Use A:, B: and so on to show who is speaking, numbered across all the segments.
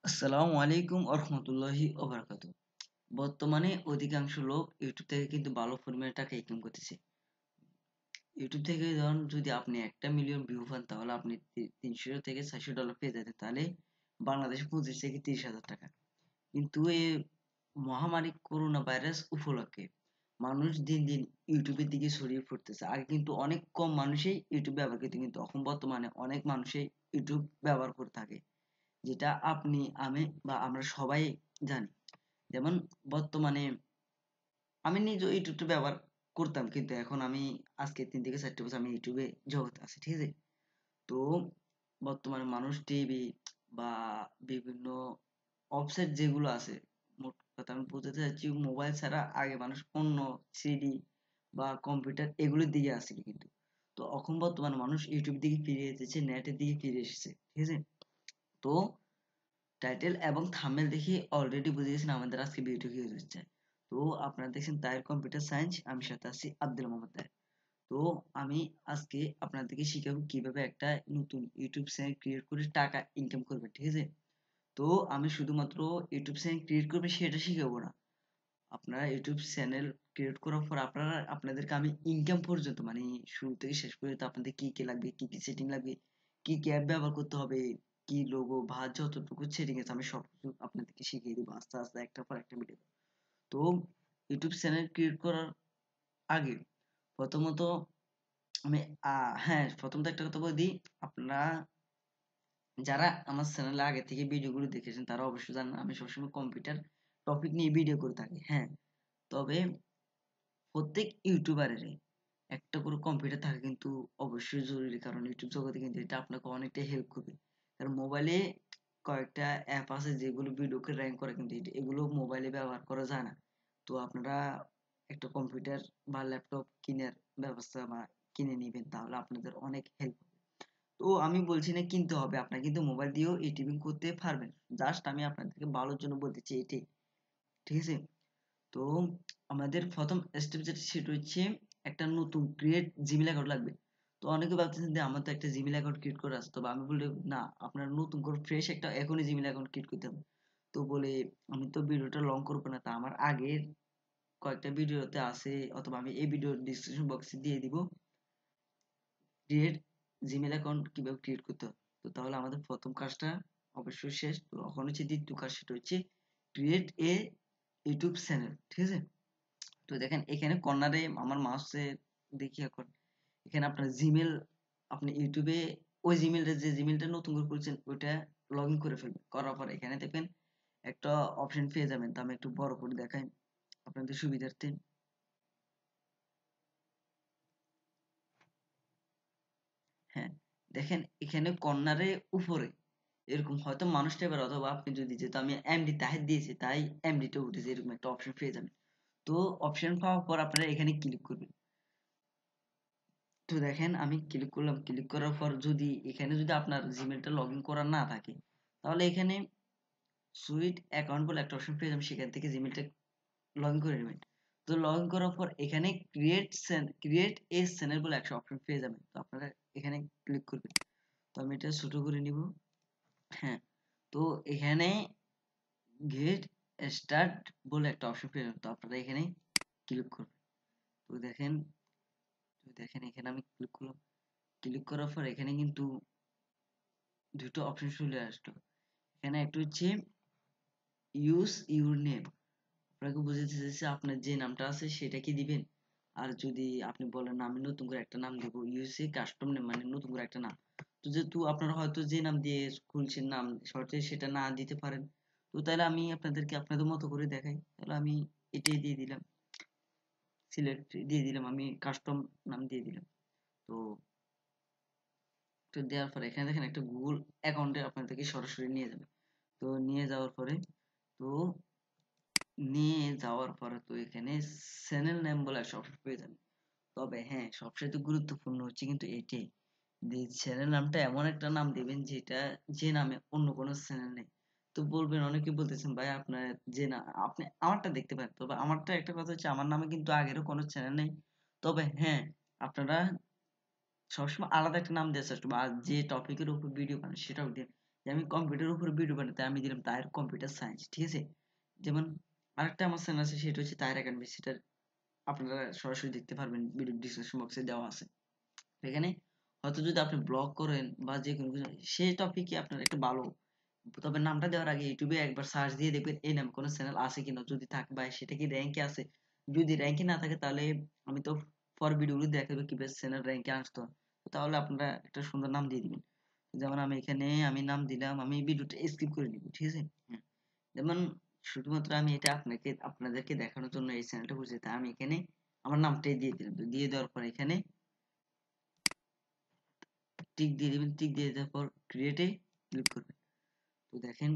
A: আসসালামু আলাইকুম রহমতুল্লাহি ওবারাকাতু। বর্তমানে অধিকাংশ লোক ইউটিউব থেকে কিন্তু ভালো পরিমাণে টাকা ইনকাম করতেছে। ইউটিউব থেকে ধরুন যদি আপনি 1 মিলিয়ন ভিউ পান তাহলে আপনি 300 থেকে 400 ডলার পেয়ে যেতেন, তাহলে বাংলাদেশে 25 থেকে 30 হাজার টাকা। কিন্তু এই মহামারী করোনা ভাইরাস উপলক্ষে মানুষ দিন দিন ইউটিউবের দিকে ছড়িয়ে পড়তেছে। আগে কিন্তু অনেক কম মানুষই ইউটিউব ব্যবহার করতে, কিন্তু এখন বর্তমানে অনেক মানুষই ইউটিউব ব্যবহার করে থাকে, যেটা আপনি আমি বা আমরা সবাই জানি। যেমন বর্তমানে আমি নিজেও ইউটিউবটা ব্যবহার করতাম, কিন্তু এখন আমি আজকে 3 থেকে 4 বছর আমি ইউটিউবে জগতে আছি, ঠিক আছে। তো বর্তমানে মানুষ টিভি বা বিভিন্ন ওয়েবসাইট যেগুলো আছে, মোট কথা আমি বোঝাতে চাচ্ছি মোবাইল ছাড়া আগে মানুষ অন্য সিডি বা কম্পিউটার এগুলোর দিকে আসছিল, কিন্তু তো এখন বর্তমানে মানুষ ইউটিউব দিকে ফিরে এসেছে, নেটের দিকে ফিরে এসেছে, ঠিক আছে। তো টাইটেল এবং থাম্বনেল দেখে অলরেডি বুঝে গেছেন আমাদের আজকে ভিডিও কি হতে যাচ্ছে। তো আপনারা দেখছেন তায়ের কম্পিউটার সায়েন্স, আমি সাথে আছি আব্দুল মোহাম্মদ তায়ের। তো আমি আজকে আপনাদেরকে শিখাবো কিভাবে একটা নতুন ইউটিউব চ্যানেল ক্রিয়েট করে টাকা ইনকাম করবে, ঠিক আছে। তো আমি শুধুমাত্র ইউটিউব চ্যানেল ক্রিয়েট করবে সেটা শিখাবো না। আপনারা ইউটিউব চ্যানেল ক্রিয়েট করার পর আপনাদেরকে আমি ইনকাম পর্যন্ত, মানে শুরু থেকে শেষ পর্যন্ত আপনাদের কি কি লাগবে, কি কি সেটিং লাগবে, কি কি অ্যাপ ব্যবহার করতে হবে, কি লোগো বা যতটুকু সেটিং আছে আমি সবকিছু আপনাদেরকে শিখিয়ে দিব আস্তে আস্তে একটার পর একটা ভিডিও। তো ইউটিউব চ্যানেল ক্রিয়েট করার আগে প্রথমত আমি হ্যাঁ, প্রথমত একটা কথা বলে দিই। আপনারা যারা আমার চ্যানেলে আগে থেকে ভিডিওগুলো দেখেছেন তারা অবশ্যই জানেন আমি সবসময় কম্পিউটার টপিক নিয়ে ভিডিও করে থাকি, হ্যাঁ। তবে প্রত্যেক ইউটিউবারেরই একটা করে কম্পিউটার থাকা কিন্তু অবশ্যই জরুরি, কারণ ইউটিউব জগতে কিন্তু এটা আপনাকে অনেকটাই হেল্প করবে। কারণ মোবাইলে কয়েকটা অ্যাপ আছে যেগুলো ভিডিওকে র্যাঙ্ক করে, কিন্তু এগুলো মোবাইলে ব্যবহার করা যায় না। তো আপনারা একটা কম্পিউটার বা ল্যাপটপ কেনার ব্যবস্থা বা কিনে নিবেন, তাহলে আপনাদের অনেক হেল্প হবে। তো আমি বলছি না কিনতে হবে, আপনারা কিন্তু মোবাইল দিয়েও এডিটিং করতে পারবেন। জাস্ট আমি আপনাদেরকে ভালোর জন্য বলতেছি এটাই, ঠিক আছে। তো আমাদের প্রথম স্টেপ যেটা সেটা হচ্ছে একটা নতুন ক্রিয়েট জিমেইল অ্যাকাউন্ট লাগবে। তো অনেকে ভাবতেছেন যে আমার তো একটা জিমেইল অ্যাকাউন্ট ক্রিয়েট করা আছে, তবে আমি বলি না, আপনার নতুন করে ফ্রেশ একটা এখনই জিমেইল অ্যাকাউন্ট ক্রিয়েট করতে হবে। তো বলে আমি তো ভিডিওটা লং করবো না, তা আমার আগের কয়েকটা ভিডিওতে আছে, অথবা আমি এই ভিডিওর ডিসক্রিপশন বক্সে দিয়ে দিব ক্রিয়েট জিমেইল অ্যাকাউন্ট কিভাবে ক্রিয়েট করতে হয়। তো তাহলে আমাদের প্রথম কাজটা অবশ্যই শেষ। তো এখন হচ্ছে দ্বিতীয় কাজ, সেটা হচ্ছে ক্রিয়েট এ ইউটিউব চ্যানেল, ঠিক আছে। তো দেখেন এখানে কর্নারে আমার মাউসে দেখি এখন, এখানে আপনার জিমেল, আপনি ইউটিউবে ওই জিমেলটা যে জিমেলটা নতুন করে খুলছেন ওইটা লগ ইন করে ফেলবেন। করার পর এখানে দেখবেন একটা অপশন পেয়ে যাবেন। তো আমি একটু বড় করে দেখাই আপনাদের সুবিধার্থে। হ্যাঁ, দেখেন এখানে কর্নারে উপরে এরকম হয়তো মানুষ টাইপের, অথবা আপনি যদি, যেহেতু আমি এমডি তাহিদ দিয়েছি তাই এমডিটা উঠেছে, এরকম একটা অপশন পেয়ে যাবেন। তো অপশন পাওয়ার পর আপনারা এখানে ক্লিক করবেন। তো দেখেন আমি ক্লিক করলাম, ক্লিক করার পর যদি এখানে যদি আপনার জিমেলটা লগ ইন করা না থাকে, তাহলে এখানে সুইট অ্যাকাউন্ট বলে একটা অপশন পেয়ে যাবেন, সেখান থেকে জিমেলটা লগ ইন করে নেবেন। তো লগ ইন করার পর এখানে ক্রিয়েট এ চ্যানেল বলে একটা অপশন পেয়ে যাবেন, তো আপনারা এখানে ক্লিক করবেন। তো আমি এটা ছোট করে নিব। হ্যাঁ, তো এখানে গেট স্টার্ট বলে একটা অপশন পেয়ে যাবেন, তো আপনারা এখানে ক্লিক করবেন। তো দেখেন, এখানে আমি ক্লিক করলাম। ক্লিক করার পর এখানে কিন্তু দুটো অপশন চলে আসলো। এখানে একটা হচ্ছে ইউজ ইউর নেম, আপনাকে বুঝাতে চাইছে আপনার যে নামটা আছে সেটা কি দিবেন। আর যদি আপনি বলেন না আমি নতুন করে একটা নাম দেব, ইউজ এ কাস্টম নেম, মানে নতুন করে একটা নাম। তো যেহেতু আপনারা হয়তো যে নাম দিয়ে খুলছেন নাম শর্টে সেটা না দিতে পারেন, তো তাহলে আমি আপনাদেরকে আপনাদের মতো করে দেখাই। তাহলে আমি এটাই দিয়ে দিলাম, সিলেক্ট দিয়ে দিলাম, আমি কাস্টম নাম দিয়ে দিলাম। তো তো দেওয়ার পরে এখানে দেখেন একটা গুগল অ্যাকাউন্টে আপনাদেরকে সরাসরি নিয়ে যাবে। তো নিয়ে যাওয়ার পরে, তো তো এখানে চ্যানেল নেম বলে একটা অপশন পেয়ে যাবেন। তবে হ্যাঁ, সবচাইতে গুরুত্বপূর্ণ হচ্ছে কিন্তু এটাই, যে চ্যানেল নামটা এমন একটা নাম দিবেন যেটা, যে নামে অন্য কোনো চ্যানেল নেই। তো বলবেন, অনেকে বলতেছেন ভাই আপনার যে না, আপনি আমারটা দেখতে পারেন, তবে আমারটা একটা কথা হচ্ছে আমার নামে কিন্তু আগেরও কোনো চ্যানেল নেই। তবে হ্যাঁ, আপনারা সবসময় আলাদা একটা নাম দেওয়ার চেষ্টা করবেন, আর যে টপিকের উপর ভিডিও বানান সেটাও দিন। যে আমি কম্পিউটারের উপর ভিডিও বানাতে আমি দিলাম তাহের কম্পিউটার সায়েন্স, ঠিক আছে। যেমন আরেকটা আমার চ্যানেল আছে, সেটা হচ্ছে তাহের একাডেমি, সেটা আপনারা সরাসরি দেখতে পারবেন, ভিডিও ডিসক্রিপশন বক্সে দেওয়া আছে। এখানে হয়তো যদি আপনি ব্লগ করেন বা যে কোনো কিছু সেই টপিকে আপনার একটা ভালো, তবে নামটা দেওয়ার আগে ইউটিউবে একবার সার্চ দিয়ে দেখবেন এই নামে কোনো চ্যানেল আছে কিনা, যদি থাকে বা সেটা কি র্যাঙ্কে আছে। যদি র্যাঙ্কে না থাকে তাহলে আমি তো পর ভিডিওগুলো দেখাবো কিভাবে চ্যানেল র্যাঙ্কে আসতে হয়। তো তাহলে আপনারা একটা সুন্দর নাম দিয়ে দিবেন। যেমন আমি এখানে আমি নাম দিলাম, আমি ভিডিওটা স্কিপ করে দিব, ঠিক আছে। হ্যাঁ, যেমন শুধুমাত্র আমি এটা আপনাদেরকে দেখানোর জন্য এই চ্যানেলটা বুঝে, তাই আমি এখানে আমার নামটাই দিয়ে দিলাম। তো দিয়ে দেওয়ার পর এখানে টিক দিয়ে দিবেন, টিক দিয়ে দেওয়ার পর ক্রিয়েটে ক্লিক করবেন। তো দেখেন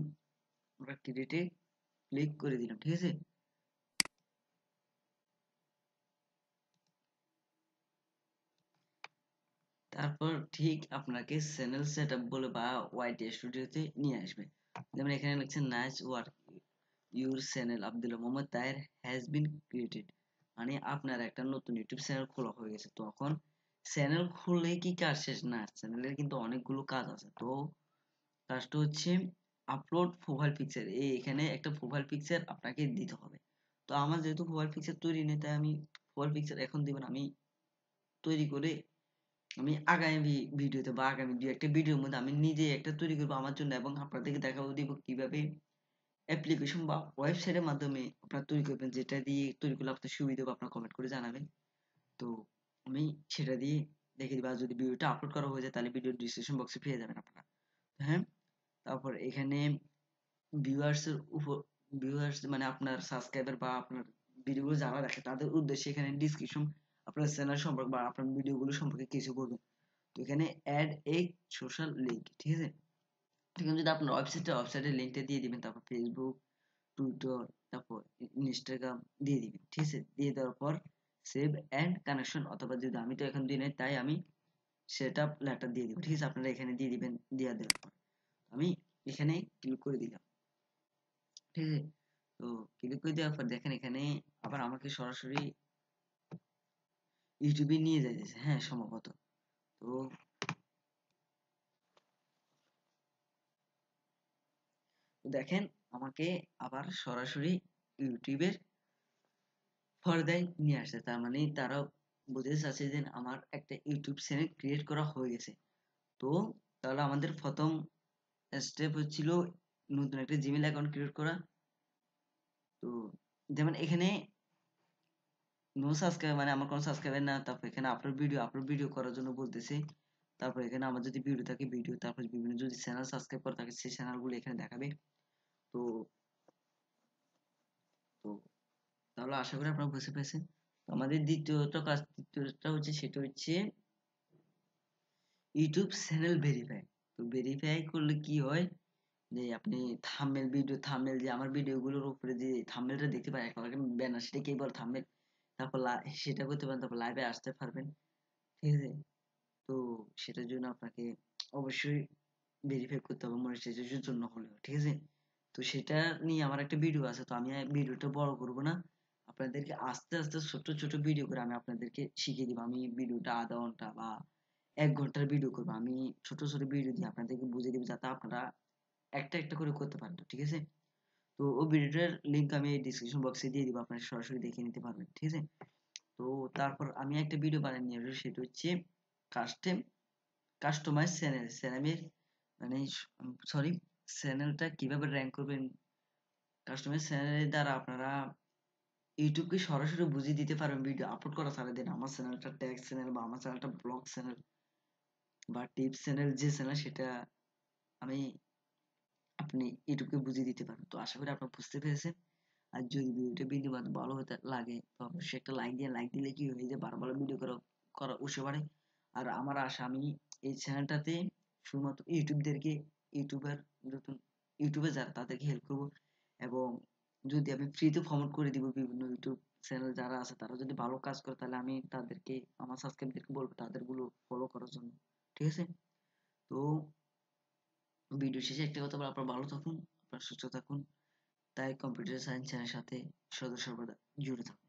A: আমরা ক্রিয়েটে ক্লিক করে দিলাম, ঠিক আছে। তারপর ঠিক আপনাকে চ্যানেল সেটআপ বলে বা ওয়াইটি স্টুডিওতে নিয়ে আসবে। যেমন এখানে লিখছে nice work, your channel Abdul Mohammad Taher has been created, মানে আপনার একটা নতুন ইউটিউব চ্যানেল খোলা হয়ে গেছে। তখন চ্যানেল খুললেই কি কাজ শেষ না, চ্যানেলের কিন্তু অনেকগুলো কাজ আছে। তো কাজটা হচ্ছে আপলোড প্রোফাইল পিকচার, এখানে একটা প্রোফাইল পিকচার আপনাকে দিতে হবে। তো আমার যেহেতু প্রোফাইল পিকচার তৈরি নেই, তাই আমি প্রোফাইল পিকচার এখন দিবেন আমি তৈরি করে আমি আগামী ভিডিওতে বা আগামী দু একটা ভিডিওর মধ্যে আমি নিজে একটা তৈরি করবো আমার জন্য, এবং আপনাদেরকে দেখাবো দিব কিভাবে অ্যাপ্লিকেশন বা ওয়েবসাইটের মাধ্যমে আপনারা তৈরি করবেন, যেটা দিয়ে তৈরি করলে আপনার সুবিধা হবে আপনার কমেন্ট করে জানাবেন। তো আমি সেটা দিয়ে দেখে দিব, আর যদি ভিডিওটা আপলোড করা হয়ে যায় তাহলে ভিডিও ডিসক্রিপশন বক্সে পেয়ে যাবেন আপনারা। হ্যাঁ, তারপর এখানে ভিউয়ার্স এর উপর, ভিউয়ার্স মানে আপনার সাবস্ক্রাইবার বা আপনার ভিডিওগুলো যারা দেখে তাদের উদ্দেশ্যে এখানে ডিসক্রিপশন আপনার চ্যানেল সম্পর্কে বা আপনার ভিডিওগুলো সম্পর্কে কিছু বলবেন। তো এখানে অ্যাড এ সোশ্যাল লিংক, ঠিক আছে। এখানে যদি আপনার ওয়েবসাইটের লিংকটা দিয়ে দিবেন, তারপর ফেসবুক, টুইটার, তারপর ইনস্টাগ্রাম দিয়ে দিবেন, ঠিক আছে। দিয়ে দেওয়ার পর সেভ অ্যান্ড কানেকশন, অথবা যদি আমি তো এখন দিই নাই তাই আমি সেট আপ লেটার দিয়ে দিব, ঠিক আছে। আপনারা এখানে দিয়ে দিবেন, দিয়ে দেওয়ার পর আমি এখানে ক্লিক করে দিলাম, ঠিক আছে। তো ক্লিক করে দেওয়ার পর দেখেন এখানে আবার আমাকে সরাসরি ইউটিউবে নিয়ে যাইতেছে, হ্যাঁ সম্ভবত। তো দেখেন আমাকে আবার সরাসরি ইউটিউবের পর্দায় নিয়ে আসছে, তার মানে তারা বুঝতে চাচ্ছে যে আমার একটা ইউটিউব চ্যানেল ক্রিয়েট করা হয়ে গেছে। তো তাহলে আমাদের প্রথম স্টেপ হচ্ছিল নতুন একটা জিমেইল অ্যাকাউন্ট ক্রিয়েট করা। তো যেমন এখানে নো সাবস্ক্রাইব মানে আমার কোনো সাবস্ক্রাইবার না, তারপর এখানে আপলোড ভিডিও করার জন্য বলতেছে। তারপর এখানে আমার যদি ভিডিও থাকে ভিডিও, তারপর বিভিন্ন যদি চ্যানেল সাবস্ক্রাইব করা থাকে সেই চ্যানেলগুলো এখানে দেখাবে। তো তো তাহলে আশা করি আপনারা বুঝতে পেরেছেন। তো আমাদের দ্বিতীয়টা হচ্ছে, সেটা হচ্ছে ইউটিউব চ্যানেল ভেরিফাই। তো ভেরিফাই করলে কি হয়, যে আপনি থাম্বনেল যে আমার ভিডিওগুলোর উপরে যে থাম্বনেলটা দেখতে পাই একেবারে ব্যানার, সেটাকেই বলে থাম্বনেল। তারপর সেটা করতে পারেন, তারপর লাইভে আসতে পারবেন, ঠিক আছে। তো সেটার জন্য আপনাকে অবশ্যই ভেরিফাই করতে হবে মনিটাইজেশনের জন্য হলেও, ঠিক আছে। তো সেটা নিয়ে আমার একটা ভিডিও আছে, তো আমি ভিডিওটা বড় করব না, আপনাদেরকে আস্তে আস্তে ছোট ছোট ভিডিও করে আমি আপনাদেরকে শিখিয়ে দিব। আমি ভিডিওটা আধা ঘন্টা বা 1 ঘন্টার ভিডিও করবো, আমি ছোট ছোট ভিডিও দিয়ে আপনাদেরকে বুঝিয়ে দিব যাতে আপনারা একটা একটা করে করতে পারেন, ঠিক আছে। তো ওই ভিডিওটার লিংক আমি ডিসক্রিপশন বক্সে দিয়ে দিব, আপনারা সরাসরি দেখে নিতে পারবেন, ঠিক আছে। তো তারপর আমি একটা ভিডিও বানিয়ে নিয়ে আসবো, সেটা হচ্ছে কাস্টম কাস্টমাইজ চ্যানেলের মানে সরি চ্যানেলটা কিভাবে র্যাঙ্ক করবেন। কাস্টমাইজ চ্যানেলের দ্বারা আপনারা ইউটিউবকে সরাসরি বুঝিয়ে দিতে পারবেন ভিডিও আপলোড করা ছাড়া, দেন আমার চ্যানেলটা ট্যাগ চ্যানেল বা আমার চ্যানেলটা ব্লগ চ্যানেল বা টিপস চ্যানেল, যে চ্যানেল সেটা আমি আপনি ইউটিউবকে বুঝিয়ে দিতে পারবেন। তো আশা করি আপনারা বুঝতে পেরেছেন। আর যদি ভিডিওটা বিন্দুমাত্র ভালো হতে লাগে তো অবশ্যই একটা লাইক দিলে কি হয় যে বারবার ভিডিও করা করা উৎসাহ বাড়ে। আর আমার আশা আমি এই চ্যানেলটাতে শুধুমাত্র ইউটিউবার নতুন ইউটিউবে যারা তাদেরকে হেল্প করব, এবং যদি আমি ফ্রিতে প্রমোট করে দিব বিভিন্ন ইউটিউব চ্যানেল যারা আছে তারা যদি ভালো কাজ করে তাহলে আমি তাদেরকে আমার সাবস্ক্রাইবারদেরকে বলবো তাদের গুলো ফলো করার জন্য, ঠিক আছে। তো ভিডিও শেষে একটা কথা বলে, আপনারা ভালো থাকুন, আপনারা সুস্থ থাকুন, তাই কম্পিউটার সায়েন্স চ্যানেলের সাথে সদা সর্বদা জুড়ে থাকুন।